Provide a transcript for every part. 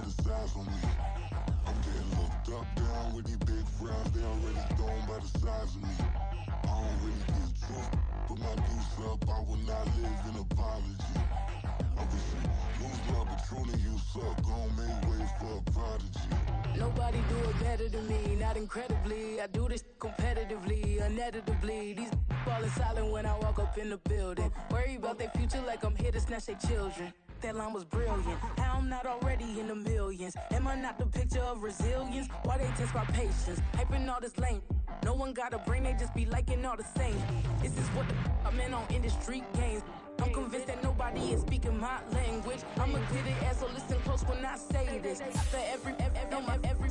the size on me. I'm getting looked up, down with these big frowns. They already thrown by the size of me. I don't really get truth, put my deuce up. I will not live in apology. I wish you lose love, but truly you suck. Gon' make way for a prodigy. Nobody do it better than me, not incredibly. I do this competitively, uneditably. These falling silent when I walk up in the building. Worry about their future like I'm here to snatch their children. That line was brilliant. How I'm not already in the millions? Am I not the picture of resilience? Why they test my patience? Hyping all this lame. No one got a brain, they just be liking all the same. This is what the I'm in on industry games. I'm convinced that nobody is speaking my language. I'ma clear the air, so listen close when I say this. After every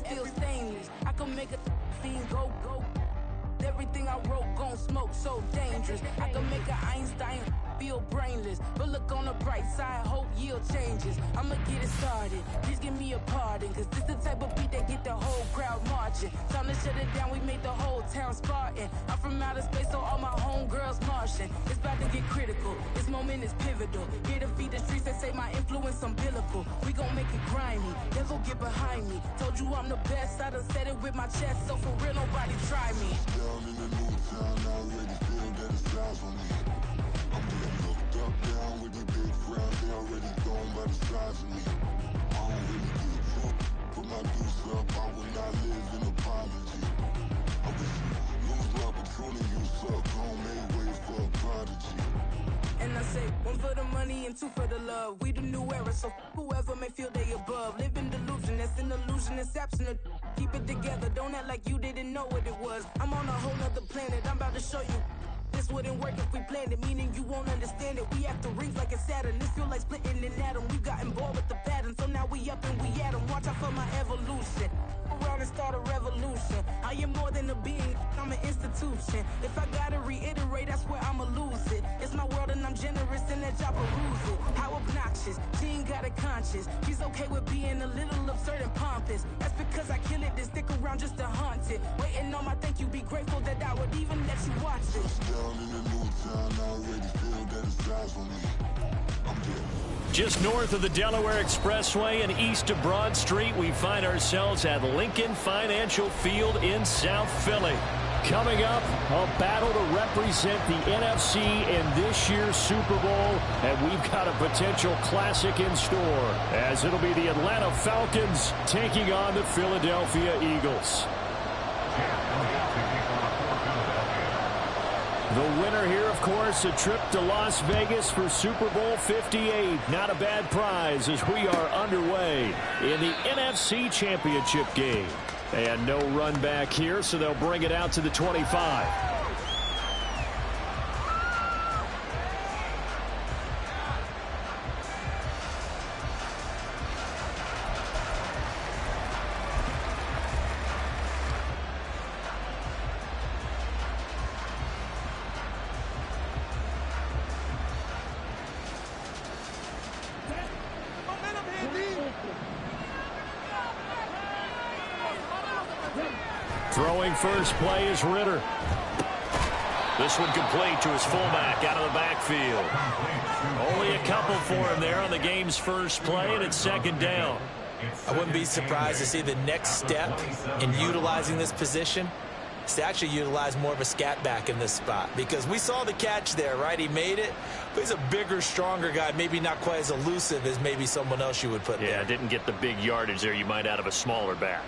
feel stainless. I can make a fiend go. Everything I wrote gon' smoke, so dangerous. I can make an Einstein feel brainless. But look on the bright side, hope yield changes. I'ma get it started, please give me a pardon. Cause this the type of beat that get the whole crowd marching. Time to shut it down, we made the whole town Spartan. I'm from outer space, so all my homegirls Martian. It's about to get critical, this moment is pivotal. Here to feed the streets, they say my influence umbilical. We gon' make it grimy, never get behind me. Told you I'm the best, I done said it with my chest. So for real, nobody try me. Down in the new town, I already feel that it's size on me. I'm getting looked up, down with these big frowns. They already thrown by the size of me. I don't really get truth, put my deuce up. I will not live in apology. I wish you lose love, but truly you suck. Gon' make way for a prodigy. And I say, one for the money and two for the love. We the new era, so whoever may feel they above. Live in delusion, that's an illusion, it's absent. Keep it together, don't act like you didn't know what it was. I'm on a whole nother planet, I'm about to show you. This wouldn't work if we planned it, meaning you won't understand it. We have to rings like a Saturn, this feel like splitting an atom. We got involved with the pattern, so now we up and we at 'em. Watch out for my evolution. Around and start a revolution. I am more than a being, I'm an institution. If I gotta reiterate, that's where I'ma lose it. It's my world and I'm generous and that y'all peruse it. How obnoxious, she ain't got a conscience. She's okay with being a little absurd and pompous. That's because I kill it, then stick around just to haunt it. Waiting on my thank you, be grateful that I would even let you watch it. Down in the new town, I already feel that it's size on me. I'm getting Just north of the Delaware Expressway and east of Broad Street, we find ourselves at Lincoln Financial Field in South Philly. Coming up, a battle to represent the NFC in this year's Super Bowl, and we've got a potential classic in store, as it'll be the Atlanta Falcons taking on the Philadelphia Eagles. The winner here, of course, a trip to Las Vegas for Super Bowl 58. Not a bad prize as we are underway in the NFC Championship game. And no run back here, so they'll bring it out to the 25. Throwing first play is Ritter. This one complete to his fullback out of the backfield. Only a couple for him there on the game's first play, and it's second down. I wouldn't be surprised to see the next step in utilizing this position is to actually utilize more of a scat back in this spot, because we saw the catch there, right? He made it, but he's a bigger, stronger guy, maybe not quite as elusive as maybe someone else you would put there. Yeah, didn't get the big yardage there you might out of a smaller back.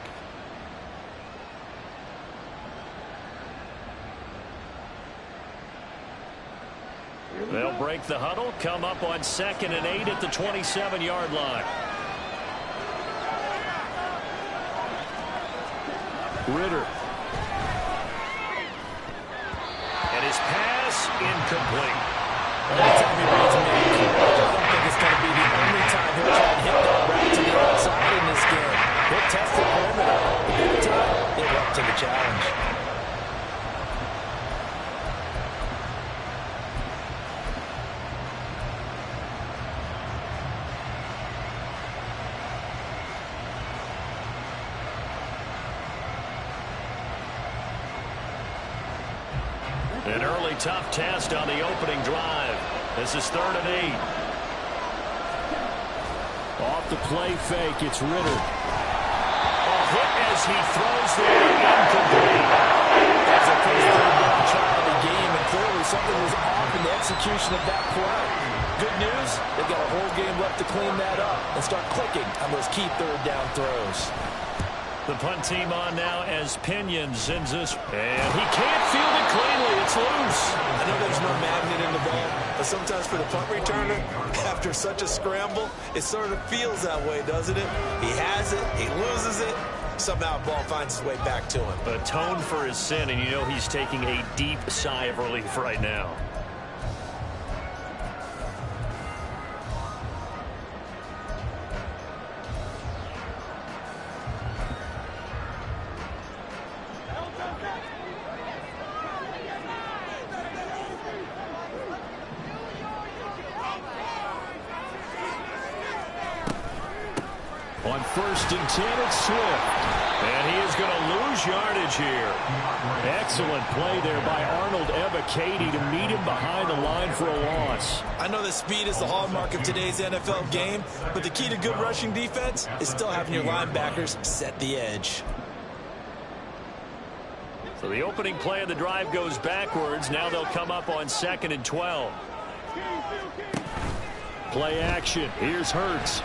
They'll break the huddle, come up on 2nd and 8 at the 27-yard line. Ritter. And his pass incomplete. Anytime he runs man, I don't think it's going to be the only time he'll try and hit that route to the outside in this game. He'll test the perimeter. Every time, he'll up to the challenge. An early tough test on the opening drive. This is 3rd and 8. Off off the play fake. It's Ritter. A hit as he throws there, incomplete. That's a first third try of the game, and clearly something was off in the execution of that play. Good news, they've got a whole game left to clean that up and start clicking on those key third down throws. The punt team on now as Pinion sends this, and he can't field it cleanly. It's loose. I know there's no magnet in the ball, but sometimes for the punt returner, after such a scramble, it sort of feels that way, doesn't it? He has it, he loses it, somehow the ball finds its way back to him. Atone for his sin, and you know he's taking a deep sigh of relief right now. On 1st and 10, it's Swift. And he is going to lose yardage here. Excellent play there by Arnold Ebiketie to meet him behind the line for a loss. I know that speed is the hallmark of today's NFL game, but the key to good rushing defense is still having your linebackers set the edge. So the opening play of the drive goes backwards. Now they'll come up on 2nd and 12. Play action. Here's Hurts.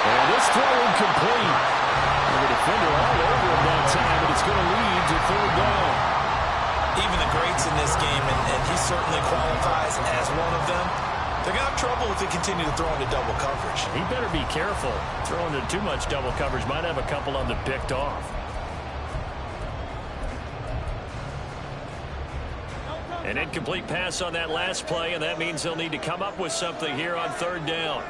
And this throw incomplete. The defender all over him that time, and it's going to lead to 3rd down. Even the greats in this game, and he certainly qualifies as one of them, they're going to have trouble if they continue to throw into double coverage. He better be careful. Throwing into too much double coverage might have a couple on the picked off. An incomplete pass on that last play, and that means they'll need to come up with something here on 3rd down.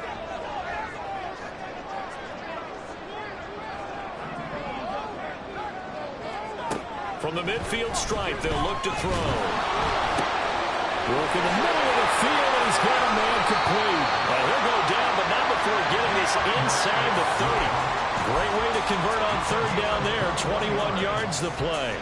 From the midfield stripe, they'll look to throw. Work in the middle of the field, and he's got a man complete. Well, he'll go down, but not before getting this inside the 30. Great way to convert on 3rd down there. 21 yards the play.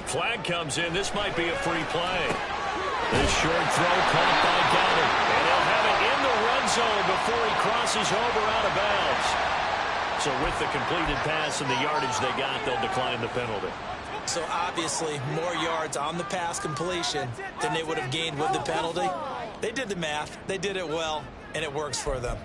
Flag comes in. This might be a free play. This short throw caught by Goddard. And they'll have it in the red zone before he crosses over out of bounds. So with the completed pass and the yardage they got, they'll decline the penalty. So obviously more yards on the pass completion than they would have gained with the penalty. They did the math. They did it well, and it works for them.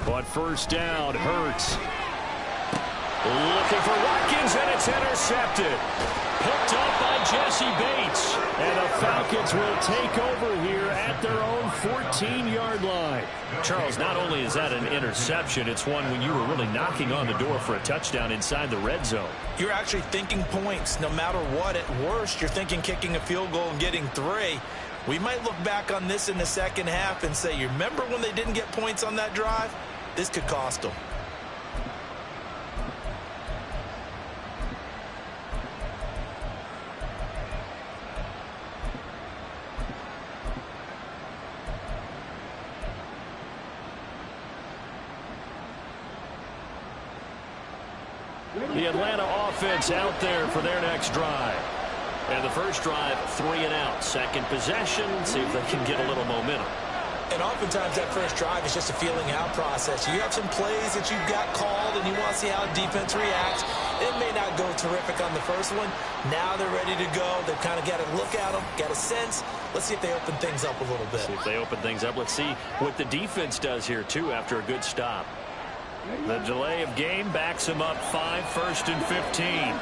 On 1st down, Hurts. Looking for Watkins, and it's intercepted. Picked up by Jesse Bates. And the Falcons will take over here at their own 14-yard line. Charles, not only is that an interception, it's one when you were really knocking on the door for a touchdown inside the red zone. You're actually thinking points. No matter what, at worst, you're thinking kicking a field goal and getting 3. We might look back on this in the second half and say, you remember when they didn't get points on that drive? This could cost them. The Atlanta offense out there for their next drive. And the first drive, 3 and out. Second possession, see if they can get a little momentum. And oftentimes that first drive is just a feeling out process. You have some plays that you've got called and you want to see how defense reacts. It may not go terrific on the first one. Now they're ready to go. They've kind of got to look at them, got a sense. Let's see if they open things up a little bit. See if they open things up. Let's see what the defense does here, too, after a good stop. The delay of game backs them up 5, 1st and 15.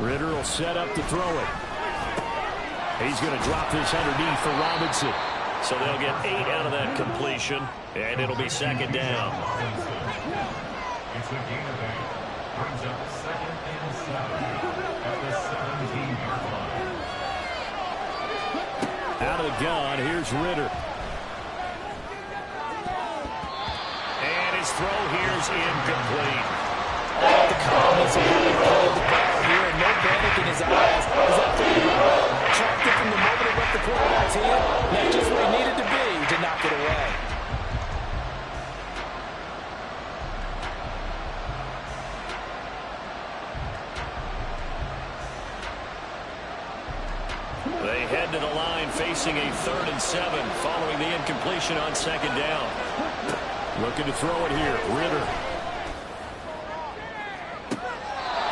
Ritter will set up to throw it. He's going to drop this underneath for Robinson. So they'll get 8 out of that completion, and it'll be second down. It's the gain of 8. Brings up 2nd and 7 at the 17-yard line. Out of the gun, here's Ritter. And his throw here's incomplete. The calmness of having pulled the ball here and no panic in his eyes. He's after the ball. Tracked it from the moment it left the quarterback's hand. That's just where he needed to be to knock it away. They head to the line facing a 3rd and 7 following the incompletion on second down. Looking to throw it here. Ritter.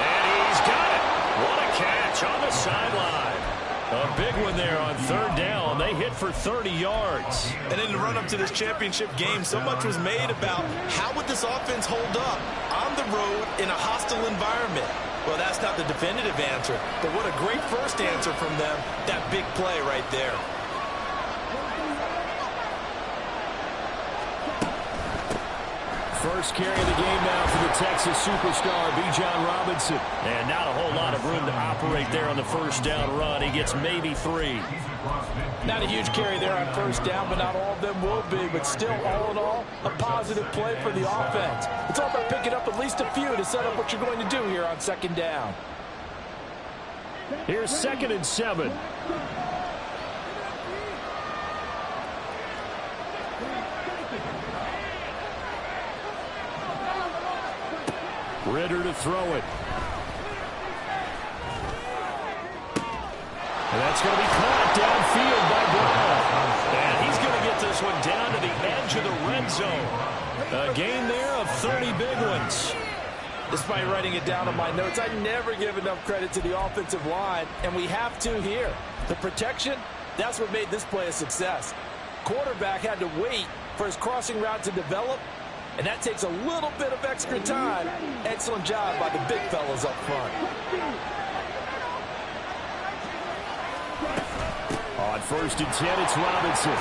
And he's got it. What a catch on the sideline. A big one there on 3rd down. They hit for 30 yards. And in the run-up to this championship game, so much was made about how would this offense hold up on the road in a hostile environment. Well, that's not the definitive answer, but what a great first answer from them. That big play right there. First carry of the game now for the Texas superstar, Bijan Robinson. And not a whole lot of room to operate there on the first down run. He gets maybe 3. Not a huge carry there on first down, but not all of them will be. But still, all in all, a positive play for the offense. It's all about picking up at least a few to set up what you're going to do here on second down. Here's 2nd and 7. Ritter to throw it. And that's going to be caught downfield by Brown. And he's going to get this one down to the edge of the red zone. A gain there of 30 big ones. Despite writing it down on my notes, I never give enough credit to the offensive line, and we have to here. The protection, that's what made this play a success. Quarterback had to wait for his crossing route to develop, and that takes a little bit of extra time. Excellent job by the big fellas up front. On 1st and 10, it's Robinson.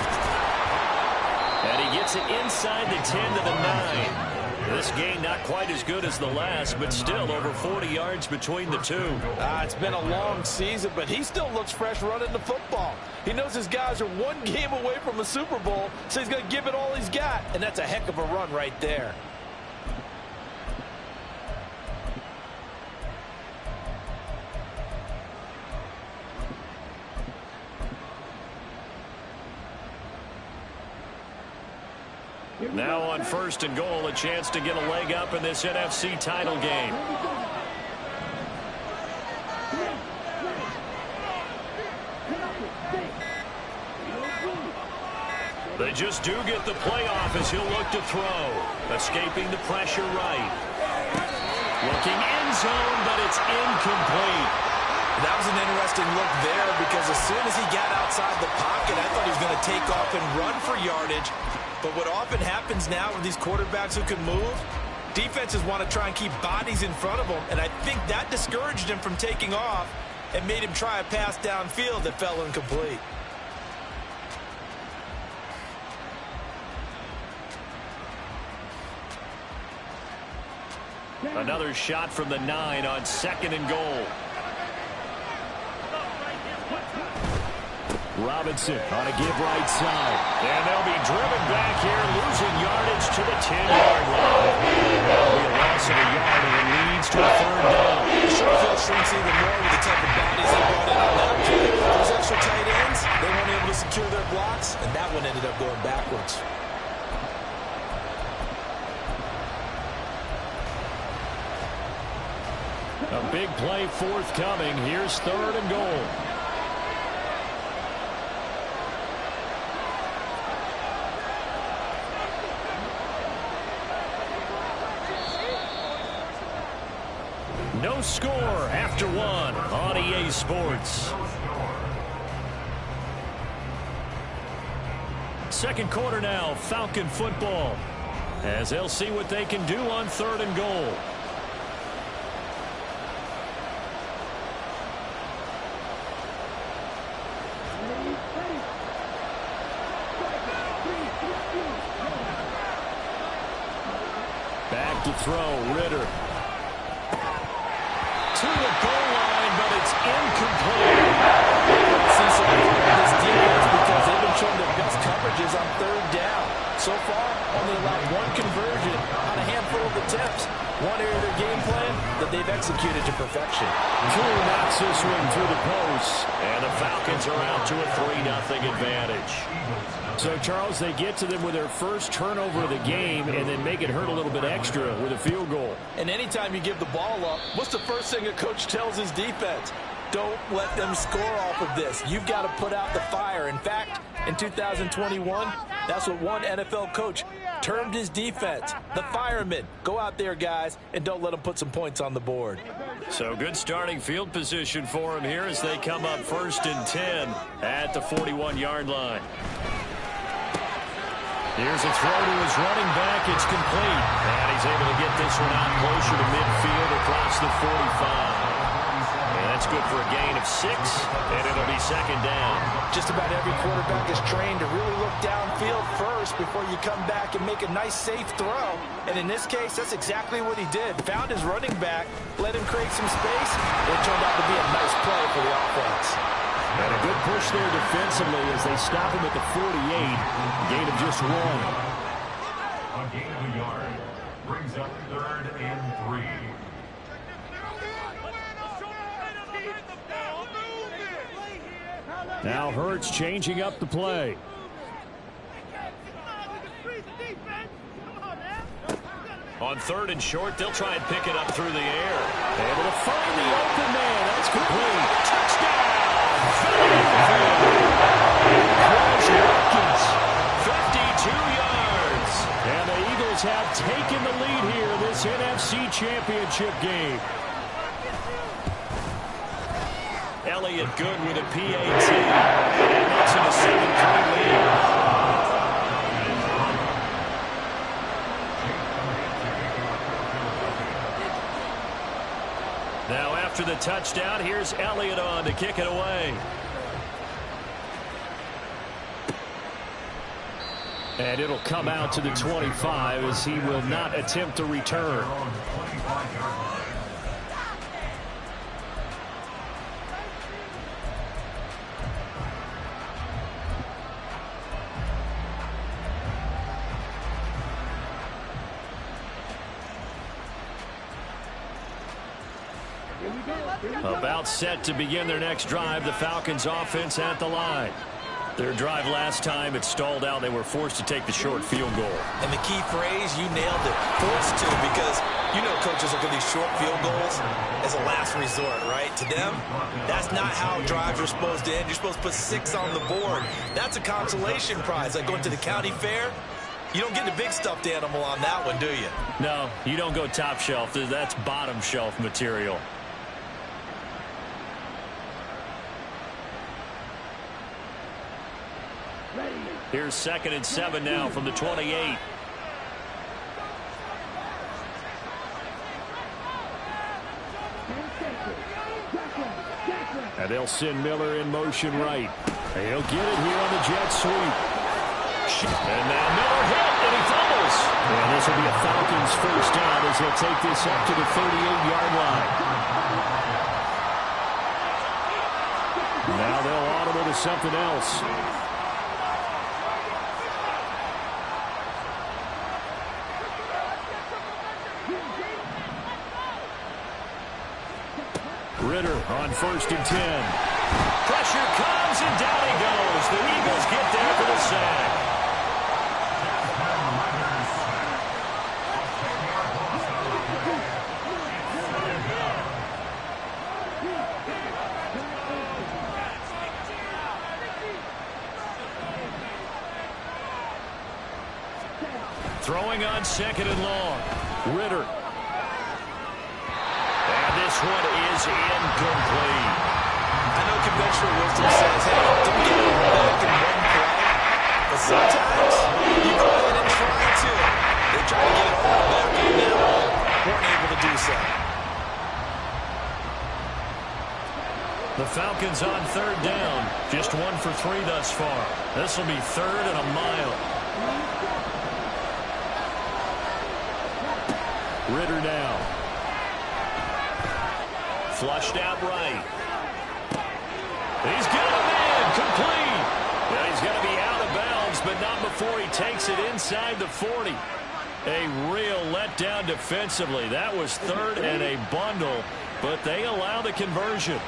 And he gets it inside the 10 to the 9. This game not quite as good as the last, but still over 40 yards between the two. It's been a long season, but he still looks fresh running the football. He knows his guys are one game away from a Super Bowl, so he's going to give it all he's got, and that's a heck of a run right there. Now on 1st and goal, a chance to get a leg up in this NFC title game. They just do get the play off as he'll look to throw. Escaping the pressure right. Looking end zone, but it's incomplete. That was an interesting look there because as soon as he got outside the pocket, I thought he was going to take off and run for yardage. But what often happens now with these quarterbacks who can move, defenses want to try and keep bodies in front of them, and I think that discouraged him from taking off and made him try a pass downfield that fell incomplete. Another shot from the 9 on 2nd and goal. Robinson on a give right side. And they'll be driven back here, losing yardage to the 10-yard line. That'll be a loss of a yard, and it leads to a 3rd down. The Sherfield shrinks even more with the type of bodies they brought in on that play. Those extra tight ends, they weren't able to secure their blocks, and that one ended up going backwards. A big play forthcoming. Here's 3rd and goal. No score after 1 on EA Sports. Second quarter now, Falcon football, as they'll see what they can do on 3rd and goal. Back to throw, Ritter. To the goal line, but it's incomplete. See some of this defense because they've been showing their best coverages on third down. So far, only allowed one conversion on a handful of attempts. One area of their game plan that they've executed to perfection. Drew knocks this one through the post, and the Falcons are out to a 3-0 advantage. So, Charles, they get to them with their first turnover of the game and then make it hurt a little bit extra with a field goal. And anytime you give the ball up, what's the first thing a coach tells his defense? Don't let them score off of this. You've got to put out the fire. In fact, in 2021, that's what one NFL coach termed his defense, the firemen. Go out there, guys, and don't let them put some points on the board. So good starting field position for them here as they come up 1st and 10 at the 41-yard line. Here's a throw to his running back. It's complete. And he's able to get this one out closer to midfield across the 45. And that's good for a gain of 6, and it'll be 2nd down. Just about every quarterback is trained to really look downfield first before you come back and make a nice, safe throw. And in this case, that's exactly what he did. Found his running back, let him create some space. It turned out to be a nice play for the offense. And a good push there defensively as they stop him at the 48. Gain of just 1. A gain of a yard brings up 3rd and 3. Now Hurts changing up the play. On 3rd and short, they'll try and pick it up through the air. Able to find the open man. That's complete. Touchdown! Chris Watkins, 52 yards. And the Eagles have taken the lead here in this NFC Championship game. Elliott good with a PAT. That makes it a 7-3 lead. Now after the touchdown, here's Elliott on to kick it away. And it'll come out to the 25 as he will not attempt to return. About set to begin their next drive. The Falcons offense at the line. Their drive last time, it stalled out. They were forced to take the short field goal. And the key phrase, you nailed it. Forced to, because you know coaches look at these short field goals as a last resort, right? To them, that's not how drives are supposed to end. You're supposed to put 6 on the board. That's a consolation prize. Like going to the county fair, you don't get the big stuffed animal on that one, do you? No, you don't go top shelf. That's bottom shelf material. Here's 2nd and 7 now from the 28. And they'll send Miller in motion right. He'll get it here on the jet sweep. And now Miller hit, and he fumbles. And this will be a Falcons first down as they'll take this up to the 38-yard line. Now they'll audible to something else. Ritter on 1st and 10. Pressure comes, and down he goes. The Eagles get there for the sack. Throwing on 2nd and long. Ritter. This one is incomplete. I know conventional wisdom says, hey, don't get it back in one play. But sometimes you go ahead and try to. They try to get it all back in now. Weren't able to do so. The Falcons on 3rd down. Just 1 for 3 thus far. This will be 3rd and a mile. Ritter now. Flushed out right. He's got a man. Complete. Now he's going to be out of bounds, but not before he takes it inside the 40. A real letdown defensively. That was third and a bundle, but they allow the conversion.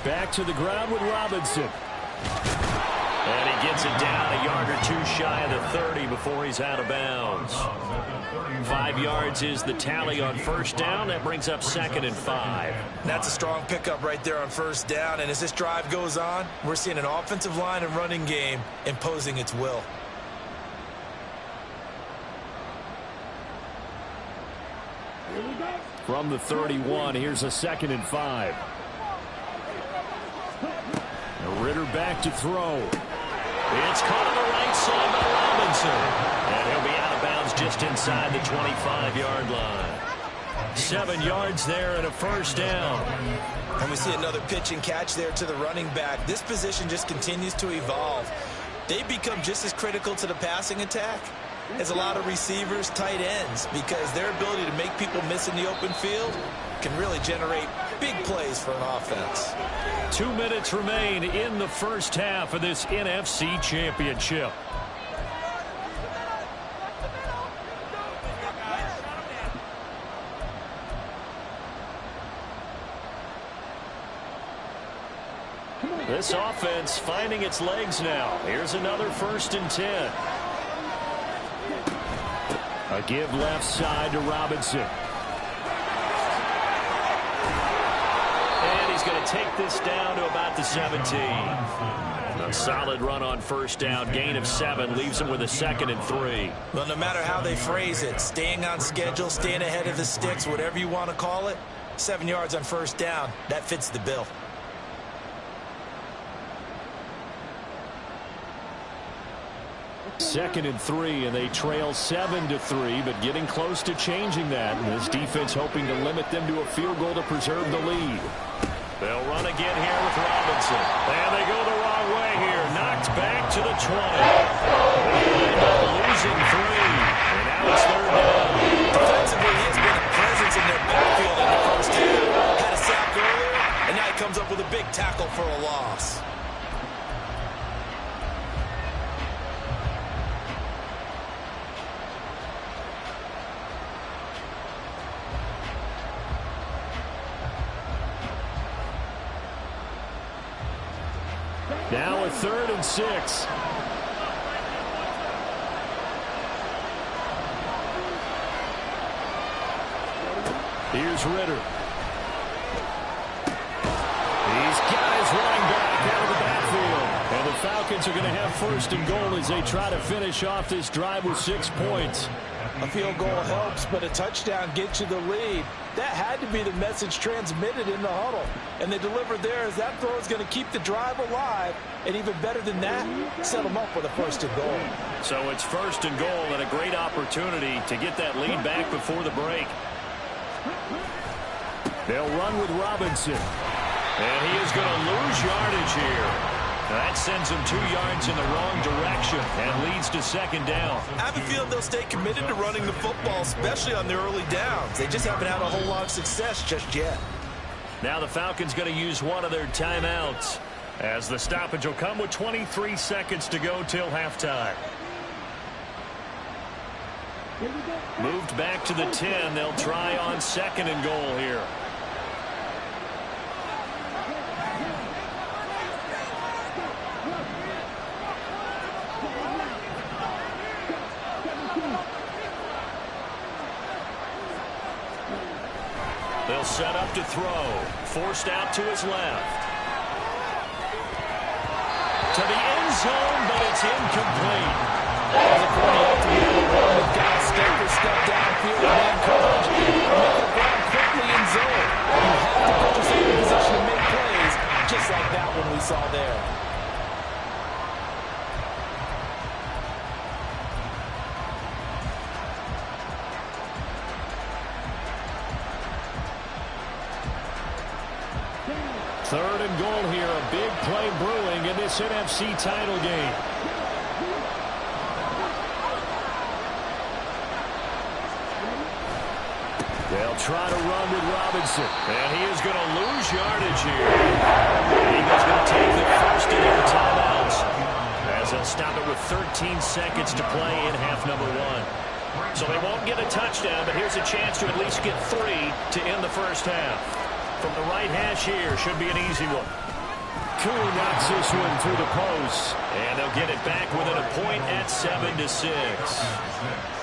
Back to the ground with Robinson. And he gets it down a yard or two shy of the 30 before he's out of bounds. 5 yards is the tally on first down. That brings up 2nd and 5. That's a strong pickup right there on first down. And as this drive goes on, we're seeing an offensive line and running game imposing its will. From the 31, here's a 2nd and 5. Ritter back to throw. It's caught on the right side by Robinson. And he'll be out of bounds just inside the 25-yard line. 7 yards there and a first down. And we see another pitch and catch there to the running back. This position just continues to evolve. They become just as critical to the passing attack as a lot of receivers, tight ends, because their ability to make people miss in the open field can really generate big plays for an offense. 2 minutes remain in the first half of this NFC Championship. This offense finding its legs now. Here's another 1st and 10. A give left side to Robinson. And he's going to take this down to about the 17. A solid run on first down. Gain of 7 leaves him with a 2nd and 3. Well, no matter how they phrase it, staying on schedule, staying ahead of the sticks, whatever you want to call it, 7 yards on first down, that fits the bill. Second and 3, and they trail 7-3, but getting close to changing that. And this defense hoping to limit them to a field goal to preserve the lead. They'll run again here with Robinson. And they go the wrong way here. Knocked back to the 20. They end up losing 3. And now it's 3rd down. Defensively, he has been a presence in their backfield in the first half. Had a sack earlier, and now he comes up with a big tackle for a loss. Now a 3rd and 6. Here's Ritter. He's got his running back out of the backfield. And the Falcons are going to have 1st and goal as they try to finish off this drive with 6 points. A field goal helps, but a touchdown gets you the lead. That had to be the message transmitted in the huddle. And they delivered there as that throw is going to keep the drive alive. And even better than that, set them up with a 1st and goal. So it's 1st and goal and a great opportunity to get that lead back before the break. They'll run with Robinson. And he is going to lose yardage here. That sends him 2 yards in the wrong direction and leads to 2nd down. I have a feeling they'll stay committed to running the football, especially on the early downs. They just haven't had a whole lot of success just yet. Now the Falcons going to use one of their timeouts as the stoppage will come with 23 seconds to go till halftime. Moved back to the 10. They'll try on 2nd and goal here. They'll set up to throw. Forced out to his left. To the end zone, but it's incomplete. As a point out to the run, they've got to step or step downfield and man coverage. Make the ground quickly in zone. You have to put yourself in a position to make plays, just like that one we saw there. Third and goal here. A big play brewing in this NFC title game. They'll try to run with Robinson. And he is going to lose yardage here. Eagles going to take the first of their timeouts, as they'll stop it with 13 seconds to play in half number 1. So they won't get a touchdown, but here's a chance to at least get 3 to end the first half. From the right hash here, should be an easy one. Koo knocks this one through the post. And they'll get it back within a point at 7-6.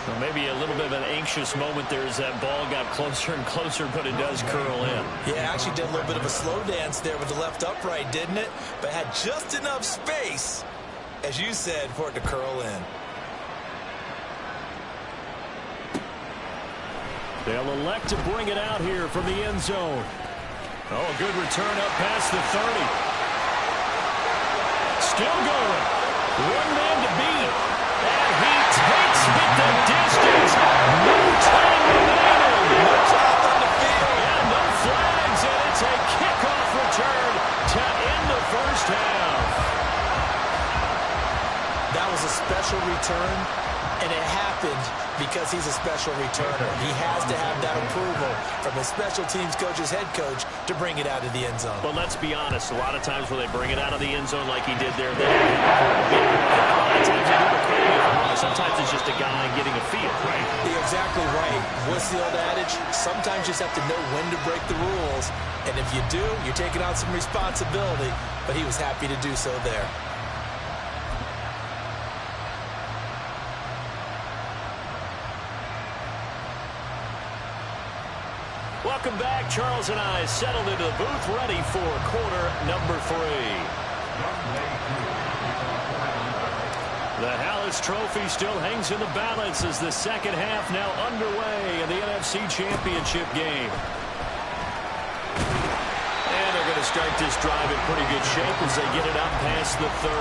Well, maybe a little bit of an anxious moment there as that ball got closer and closer, but it does curl in. Yeah, actually did a little bit of a slow dance there with the left upright, didn't it? But had just enough space, as you said, for it to curl in. They'll elect to bring it out here from the end zone. Oh, a good return up past the 30. Still going. One man to beat. And he takes it the distance. No time remaining. No time on the field. And no flags, and it's a kickoff return to end the first half. That was a special return, and it happened because he's a special returner. He has to have that approval from his special teams coach's head coach to bring it out of the end zone. But let's be honest, a lot of times when they bring it out of the end zone like he did there, they a lot of times they do it. Sometimes it's just a guy getting a feel, right? You're exactly right. What's the old adage? Sometimes you just have to know when to break the rules, and if you do, you're taking on some responsibility, but he was happy to do so there. Welcome back. Charles and I settled into the booth, ready for quarter number 3. The Hallis Trophy still hangs in the balance as the second half now underway in the NFC Championship game. And they're going to start this drive in pretty good shape as they get it up past the 30.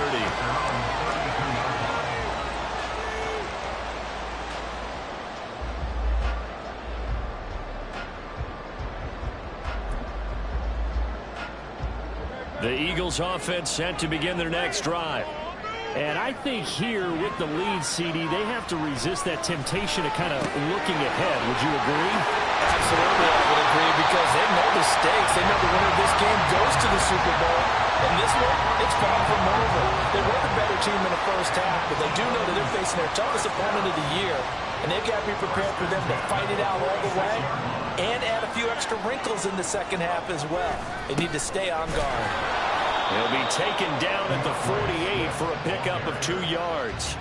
The Eagles offense set to begin their next drive. And I think here with the lead, CD, they have to resist that temptation of kind of looking ahead. Would you agree? Absolutely, I would agree, because they know the stakes. They know the winner of this game goes to the Super Bowl. And this one, it's far from over. They were the better team in the first half, but they do know that they're facing their toughest opponent of the year. And they've got to be prepared for them to fight it out all the way and add a few extra wrinkles in the second half as well. They need to stay on guard. He'll be taken down at the 48 for a pickup of 2 yards.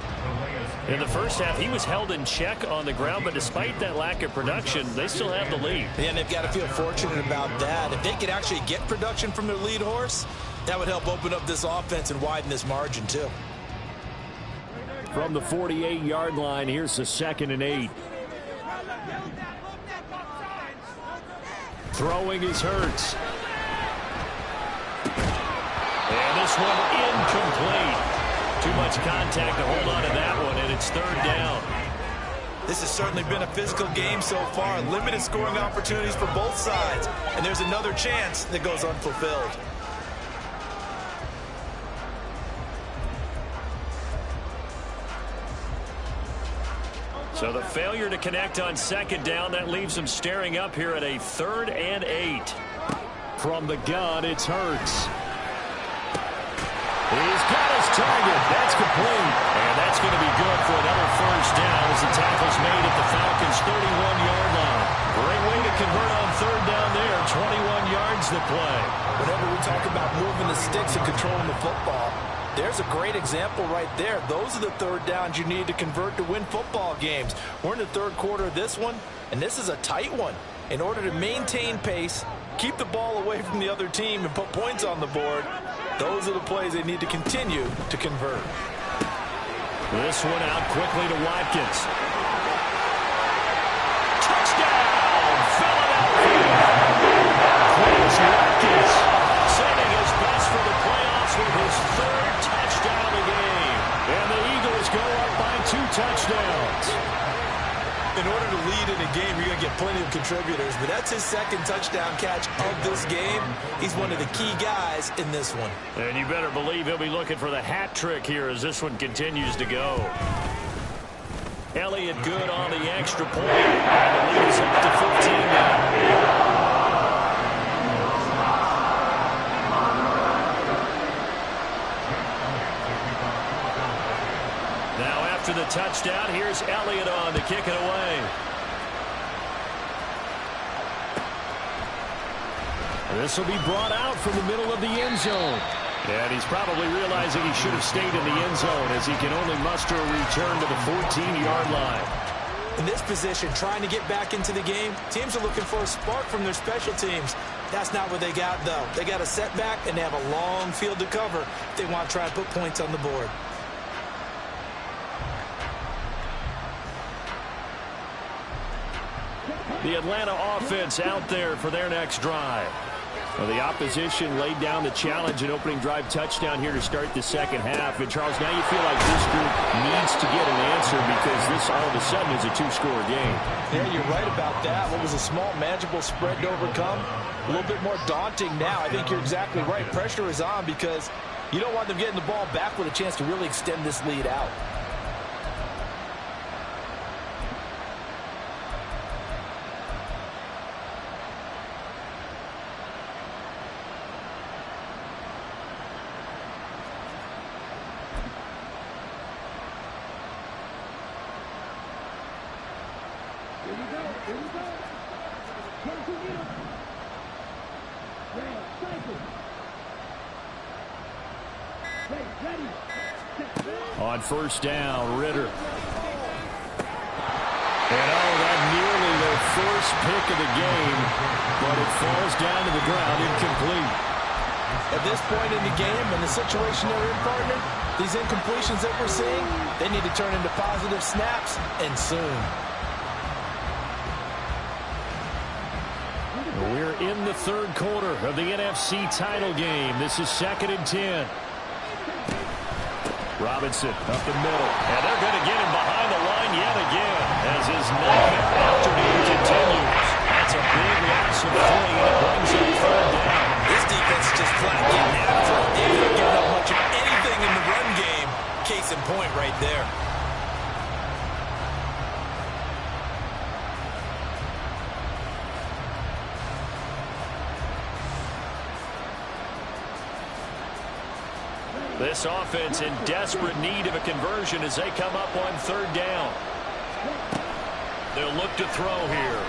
In the first half, he was held in check on the ground, but despite that lack of production, they still have the lead. Yeah, and they've got to feel fortunate about that. If they could actually get production from their lead horse, that would help open up this offense and widen this margin too. From the 48-yard line, here's the 2nd and 8. Throwing is Hurts. And this one incomplete. Too much contact to hold on to that one, and it's 3rd down. This has certainly been a physical game so far. Limited scoring opportunities for both sides. And there's another chance that goes unfulfilled. So the failure to connect on 2nd down, that leaves them staring up here at a 3rd and 8. From the gun, it's Hurts. He's got his target. That's complete. And that's going to be good for another 1st down as the tackle's made at the Falcons' 31-yard line. Great way to convert on 3rd down there. 21 yards to play. Whenever we talk about moving the sticks and controlling the football, there's a great example right there. Those are the 3rd downs you need to convert to win football games. We're in the 3rd quarter of this one, and this is a tight one. In order to maintain pace, keep the ball away from the other team, and put points on the board, those are the plays they need to continue to convert. This one out quickly to Watkins. Touchdown, Philadelphia! Quentin Watkins saving his best for the playoffs with his 3rd touchdown of the game. And the Eagles go up by 2 touchdowns. In order to lead in a game, you're going to get plenty of contributors, but that's his second touchdown catch of this game. He's one of the key guys in this one. And you better believe he'll be looking for the hat trick here as this one continues to go. Elliott good on the extra point. And the lead is up to 15 now. After the touchdown, here's Elliott on to kick it away. This will be brought out from the middle of the end zone. And he's probably realizing he should have stayed in the end zone as he can only muster a return to the 14-yard line. In this position, trying to get back into the game, teams are looking for a spark from their special teams. That's not what they got, though. They got a setback, and they have a long field to cover if they want to try and put points on the board. The Atlanta offense out there for their next drive. Well, the opposition laid down the challenge, an opening drive touchdown here to start the second half. And, Charles, now you feel like this group needs to get an answer because this all of a sudden is a two-score game. Yeah, you're right about that. What was a small, manageable spread to overcome, a little bit more daunting now. I think you're exactly right. Pressure is on because you don't want them getting the ball back with a chance to really extend this lead out. On first down, Ritter. And that nearly their first pick of the game, but it falls down to the ground incomplete. At this point in the game, and the situation they're in, partner, these incompletions that we're seeing, they need to turn into positive snaps, and soon. We're in the third quarter of the NFC title game. This is 2nd and 10. Robinson up the middle, and they're going to get him behind the line yet again as his 9th afternoon continues. That's a big loss of 3, and it brings up 3rd down. This defense is just flat getting after it. They've not given up much of anything in the run game. Case in point right there. This offense in desperate need of a conversion as they come up on 3rd down. They'll look to throw here.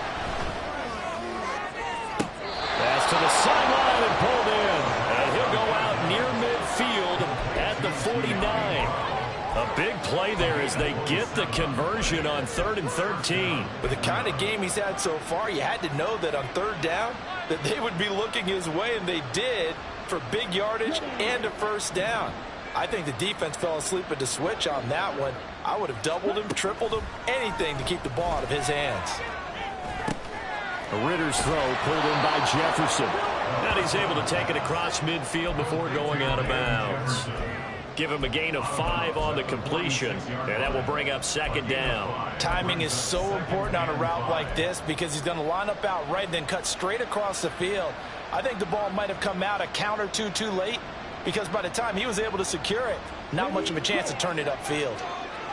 Pass to the sideline and pulled in. And he'll go out near midfield at the 49. A big play there as they get the conversion on 3rd and 13. With the kind of game he's had so far, you had to know that on 3rd down that they would be looking his way, and they did, for big yardage and a first down. I think the defense fell asleep at the switch on that one. I would have doubled him, tripled him, anything to keep the ball out of his hands. Ritter's throw pulled in by Jefferson. And he's able to take it across midfield before going out of bounds. Give him a gain of 5 on the completion, and that will bring up 2nd down. Timing is so important on a route like this because he's going to line up out right and then cut straight across the field. I think the ball might have come out a count or two too late because by the time he was able to secure it, not much of a chance to turn it upfield.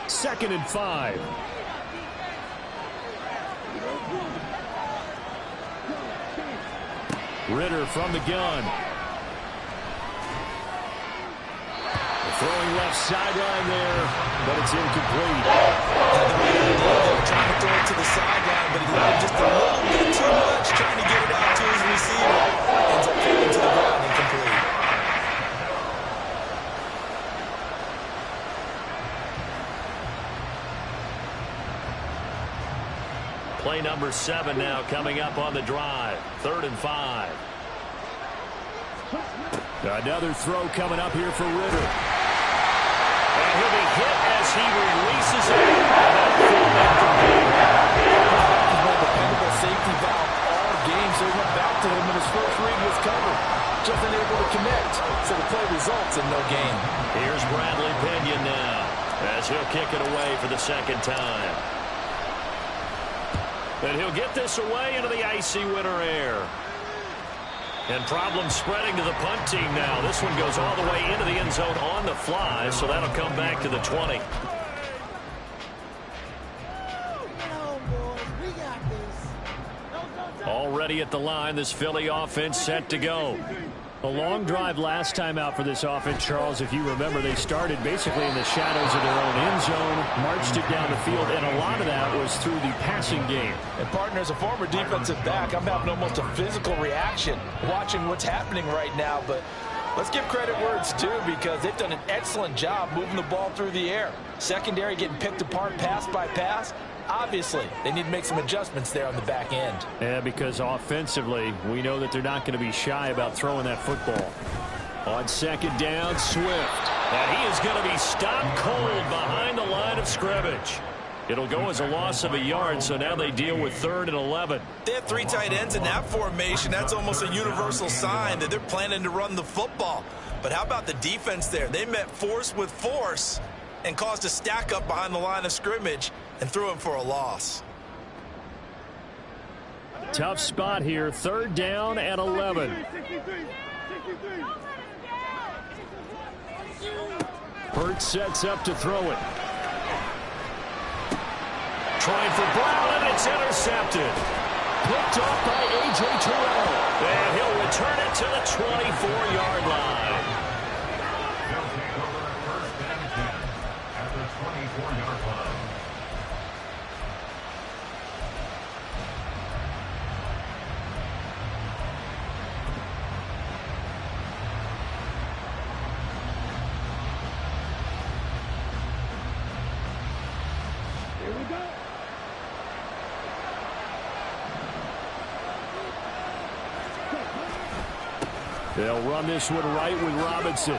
2nd and 5. Ritter from the gun. Throwing left sideline there, but it's incomplete. Trying to throw it to the sideline, but he let it just a little bit too much, trying to get it out to his receiver. Ends up falling to the ground, incomplete. Play number 7 now coming up on the drive. 3rd and 5. Another throw coming up here for Ritter. And he'll be hit as he releases it. He's been a dependable safety valve all game, so he went back to him when his first read was covered. Just unable to connect, so the play results in no gain. Here's Bradley Pinion now as he'll kick it away for the 2nd time. And he'll get this away into the icy winter air. And problems spreading to the punt team now. This one goes all the way into the end zone on the fly, so that'll come back to the 20. Already at the line, this Philly offense set to go. A long drive last time out for this offense, Charles. If you remember, they started basically in the shadows of their own end zone, marched it down the field, and a lot of that was through the passing game. And, partner, as a former defensive back, I'm having almost a physical reaction watching what's happening right now. But let's give credit where it's due, because they've done an excellent job moving the ball through the air. Secondary getting picked apart pass by pass. Obviously, they need to make some adjustments there on the back end. Yeah, because offensively, we know that they're not going to be shy about throwing that football. On second down, Swift. And he is going to be stopped cold behind the line of scrimmage. It'll go as a loss of a yard, so now they deal with 3rd and 11. They have 3 tight ends in that formation. That's almost a universal sign that they're planning to run the football. But how about the defense there? They met force with force and caused a stack up behind the line of scrimmage and threw him for a loss. Tough spot here. 3rd down and 11. Hurts sets up to throw it. Trying for Brown, and it's intercepted. Picked off by A.J. Terrell. And he'll return it to the 24-yard line. They'll take over first and 10 at the 24-yard line. They'll run this one right with Robinson.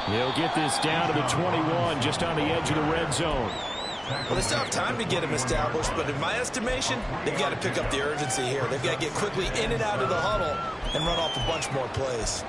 He'll get this down to the 21, just on the edge of the red zone. Well, they still have time to get him established, but in my estimation, they've got to pick up the urgency here. They've got to get quickly in and out of the huddle and run off a bunch more plays.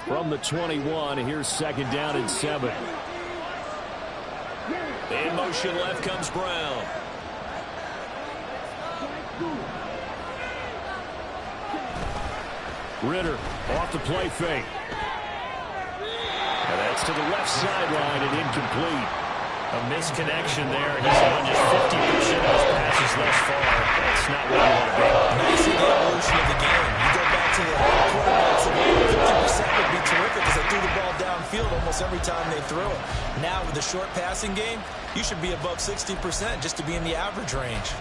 From the 21, here's 2nd down and 7. In motion left comes Brown. Ritter off the play fake. And that's to the left sideline and incomplete. A misconnection there. He's on just 50% of his passes thus far. That's not where you want to be. Now you see the evolution of the game. You go back to the quarterbacks, and 50% would be terrific because they threw the ball downfield almost every time they threw it. Now with the short passing game, you should be above 60% just to be in the average range.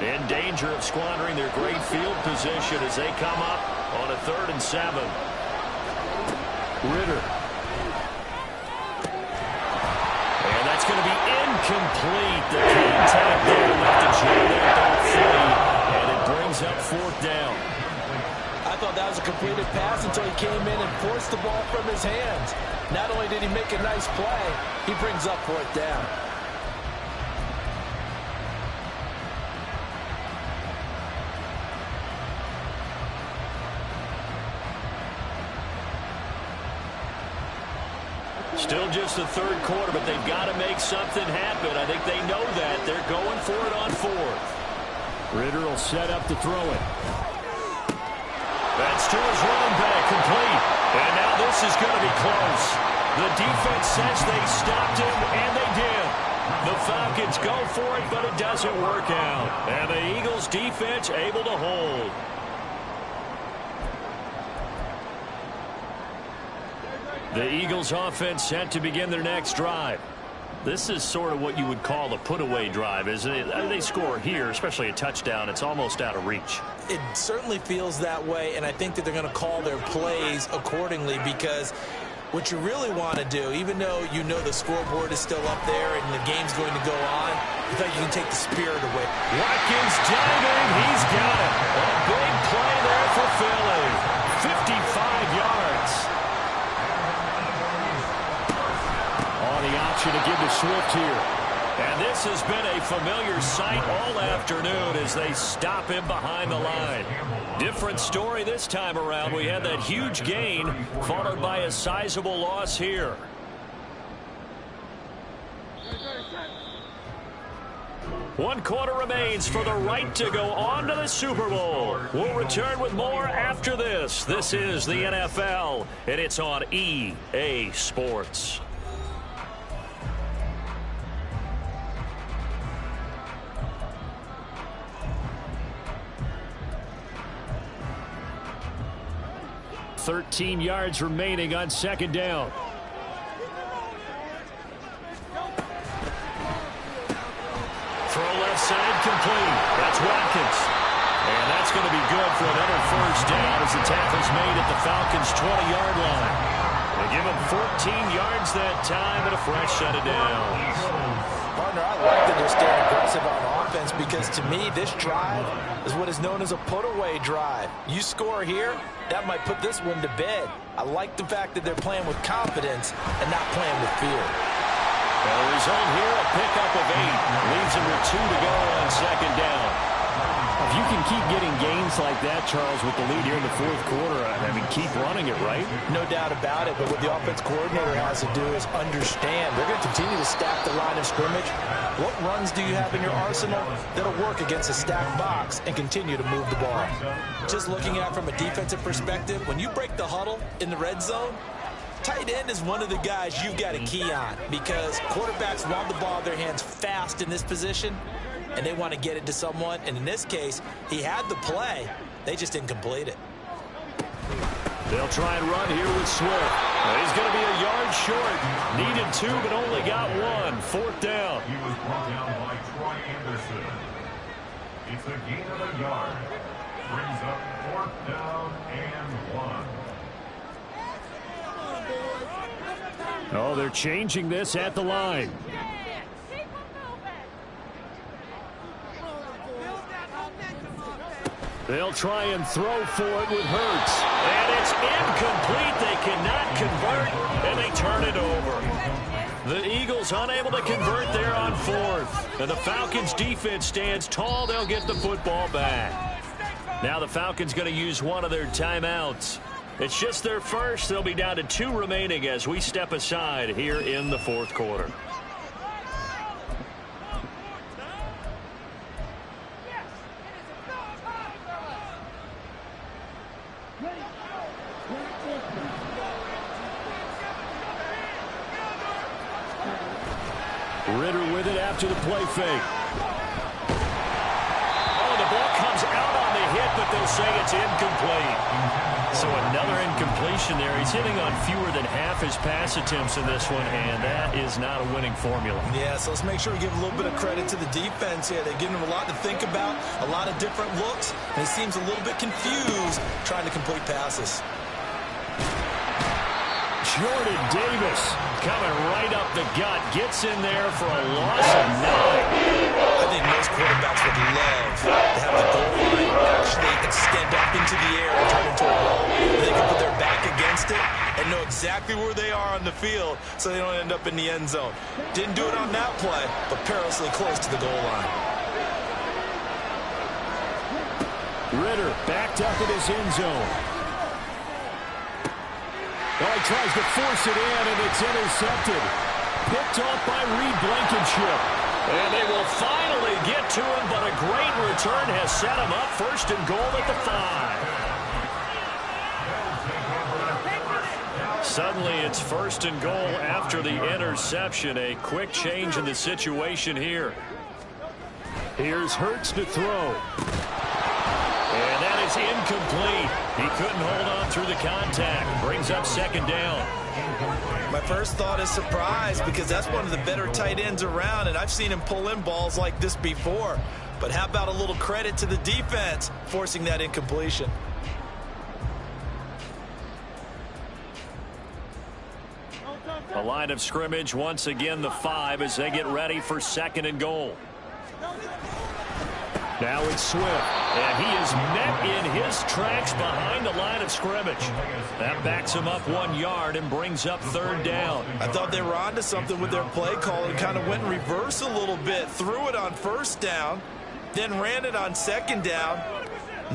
In danger of squandering their great field position as they come up on a 3rd and 7. Ritter. And that's going to be incomplete. The contact there left the chair there about free, and it brings up 4th down. I thought that was a completed pass until he came in and forced the ball from his hands. Not only did he make a nice play, he brings up 4th down. Still just the 3rd quarter, but they've got to make something happen. I think they know that. They're going for it on 4th. Ritter will set up to throw it. That's to his running back, complete. And now this is going to be close. The defense says they stopped him, and they did. The Falcons go for it, but it doesn't work out. And the Eagles defense able to hold. The Eagles offense set to begin their next drive. This is sort of what you would call a put-away drive, isn't it? They score here, especially a touchdown. It's almost out of reach. It certainly feels that way, and I think that they're going to call their plays accordingly because What you really want to do, even though you know the scoreboard is still up there and the game's going to go on, you thought you can take the spirit away. Watkins diving. He's got it. A big play there for Philly. 55 yards. On the option to give to Swift here. And this has been a familiar sight all afternoon as they stop him behind the line. Different story this time around. We had that huge gain followed by a sizable loss here. One quarter remains for the right to go on to the Super Bowl. We'll return with more after this. This is the NFL, and it's on EA Sports. $13 yards remaining on second down. Throw left side complete. That's Watkins. And that's going to be good for another first down as the tackle's made at the Falcons' 20-yard line. They give him 14 yards that time and a fresh set of downs. Partner, I like that they're staying aggressive on offense because to me this drive is what is known as a put-away drive. You score here, that might put this one to bed. I like the fact that they're playing with confidence and not playing with fear. Well, the result here, a pickup of 8. Leaves him with 2 to go on second down. If you can keep getting gains like that, Charles, with the lead here in the fourth quarter, I mean, keep running it, right? No doubt about it, but what the offense coordinator has to do is understand. They're going to continue to stack the line of scrimmage. What runs do you have in your arsenal that'll work against a stacked box and continue to move the ball? Just looking at it from a defensive perspective, when you break the huddle in the red zone, tight end is one of the guys you've got a key on because quarterbacks want the ball in their hands fast in this position, and they want to get it to someone. And in this case, he had the play. They just didn't complete it. They'll try and run here with Swift. Well, he's going to be a yard short. Needed 2, but only got 1. Fourth down. He was brought down by Troy Anderson. It's a gain of a yard. Brings up fourth down and 1. Oh, they're changing this at the line. They'll try and throw for it with Hurts. And it's incomplete. They cannot convert, and they turn it over. The Eagles unable to convert there on fourth. And the Falcons' defense stands tall. They'll get the football back. Now the Falcons going to use one of their timeouts. It's just their first. They'll be down to 2 remaining as we step aside here in the fourth quarter. Ritter with it after the play fake. Oh, the ball comes out on the hit, but they'll say it's incomplete. So another incompletion there. He's hitting on fewer than half his pass attempts in this one, and that is not a winning formula. Yeah, so let's make sure we give a little bit of credit to the defense here. They're giving him a lot to think about, a lot of different looks, and he seems a little bit confused trying to complete passes. Jordan Davis coming right up the gut. Gets in there for a loss of 9. I think most quarterbacks would love to have the goal line actually extend up into the air and turn into a wall. They can put their back against it and know exactly where they are on the field so they don't end up in the end zone. Didn't do it on that play, but perilously close to the goal line. Ritter backed up in his end zone. Well, he tries to force it in, and it's intercepted. Picked off by Reed Blankenship. And they will finally get to him, but a great return has set him up. First and goal at the 5. Suddenly, it's first and goal after the interception. A quick change in the situation here. Here's Hurts to throw. And that is incomplete. He couldn't hold on through the contact. Brings up second down. My first thought is surprise because that's one of the better tight ends around, and I've seen him pull in balls like this before. But how about a little credit to the defense forcing that incompletion? line of scrimmage, once again, the 5 as they get ready for 2nd and goal. Now it's Swift, and he is met in his tracks behind the line of scrimmage. That backs him up 1 yard and brings up 3rd down. I thought they were onto something with their play call and kind of went in reverse a little bit. Threw it on 1st down, then ran it on 2nd down.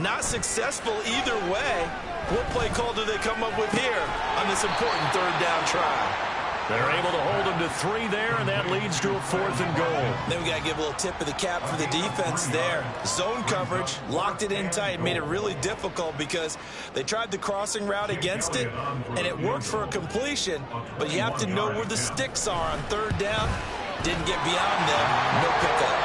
Not successful either way. What play call do they come up with here on this important 3rd down try? They're able to hold him to 3 there, and that leads to a 4th and goal. Then we got to give a little tip of the cap for the defense there. Zone coverage, locked it in tight, made it really difficult because they tried the crossing route against it, and it worked for a completion, but you have to know where the sticks are on 3rd down. Didn't get beyond them, no pickup.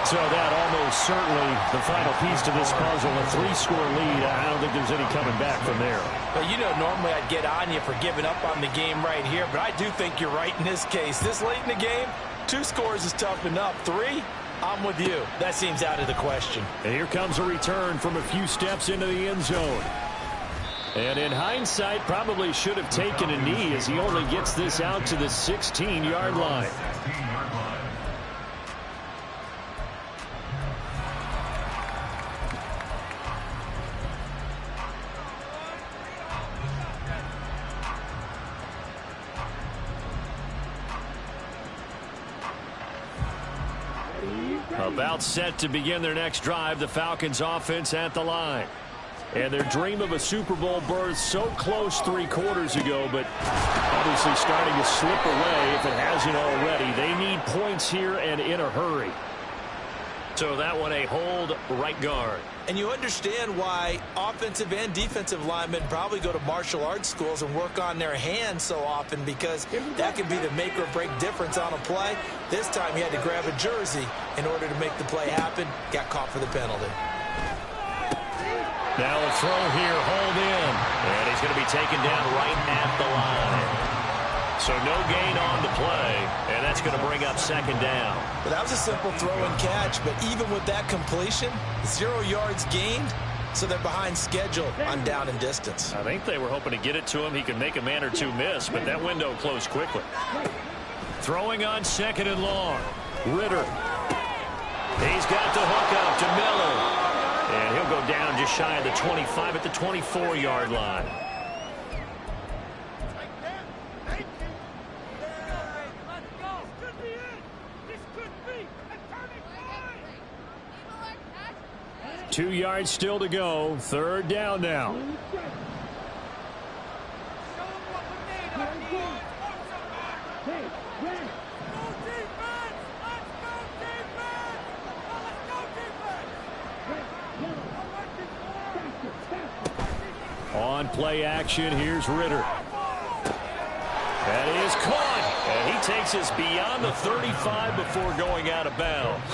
So that almost certainly the final piece to this puzzle, a 3-score lead. I don't think there's any coming back from there. Well, you know, normally I'd get on you for giving up on the game right here, but I do think you're right in this case. This late in the game, 2 scores is tough enough. 3, I'm with you. That seems out of the question. And here comes a return from a few steps into the end zone. And in hindsight, probably should have taken a knee as he only gets this out to the 16-yard line. About set to begin their next drive, the Falcons offense at the line. And their dream of a Super Bowl berth so close 3 quarters ago, but obviously starting to slip away if it hasn't already. They need points here and in a hurry. So that one a hold right guard. And you understand why offensive and defensive linemen probably go to martial arts schools and work on their hands so often, because that can be the make or break difference on a play. This time he had to grab a jersey in order to make the play happen. Got caught for the penalty. Now a throw here, hold in. And he's going to be taken down right at the line. So no gain on the play, and that's going to bring up 2nd down. Well, that was a simple throw and catch, but even with that completion, 0 yards gained, so they're behind schedule on down and distance. I think they were hoping to get it to him. He could make a man or 2 miss, but that window closed quickly. Throwing on 2nd and long. Ritter. He's got the hook up to Miller. And he'll go down just shy of the 25 at the 24-yard line. Two yards still to go. 3rd down now. On play action, here's Ritter. That is caught, and he takes us beyond the 35 before going out of bounds.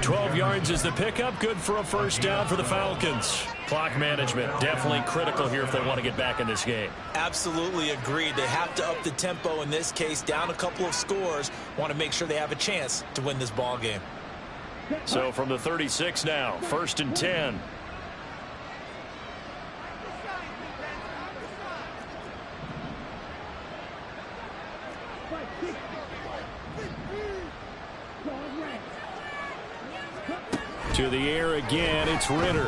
12 yards is the pickup, good for a 1st down for the Falcons. Clock management definitely critical here if they want to get back in this game. Absolutely agreed. They have to up the tempo in this case, down a couple of scores. Want to make sure they have a chance to win this ball game. So from the 36 now, 1st and 10. To the air again, it's Ritter. Eagle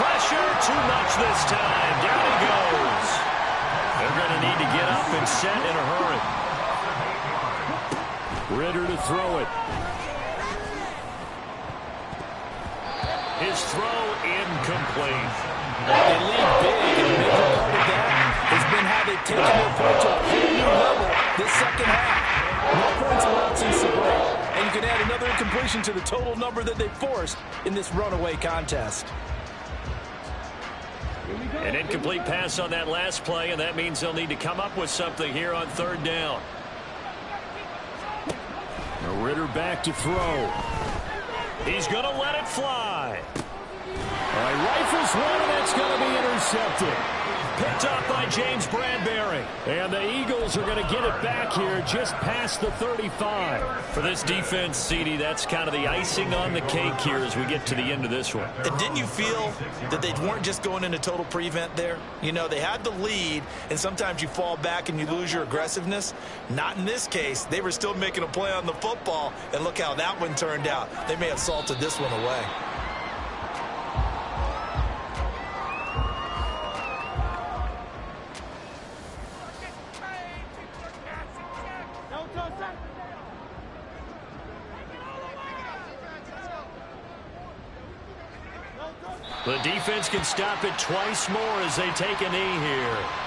pressure, too much this time. Down he goes. They're going to need to get up and set in a hurry. Ritter to throw it. His throw incomplete. They lead big, and a big part of that has been how they've taken their play to a whole new level this 2nd half. No points allowed since the break. And you can add another incompletion to the total number that they forced in this runaway contest. An incomplete pass on that last play, and that means they'll need to come up with something here on 3rd down. Now Ritter back to throw. He's going to let it fly. All right, rifles one, and that's going to be intercepted. Picked off by James Bradbury. And the Eagles are going to get it back here just past the 35. For this defense, CD, that's kind of the icing on the cake here as we get to the end of this one. And didn't you feel that they weren't just going into total prevent there? You know, they had the lead, and sometimes you fall back and you lose your aggressiveness. Not in this case. They were still making a play on the football, and look how that one turned out. They may have salted this one away. The defense can stop it twice more as they take a knee here.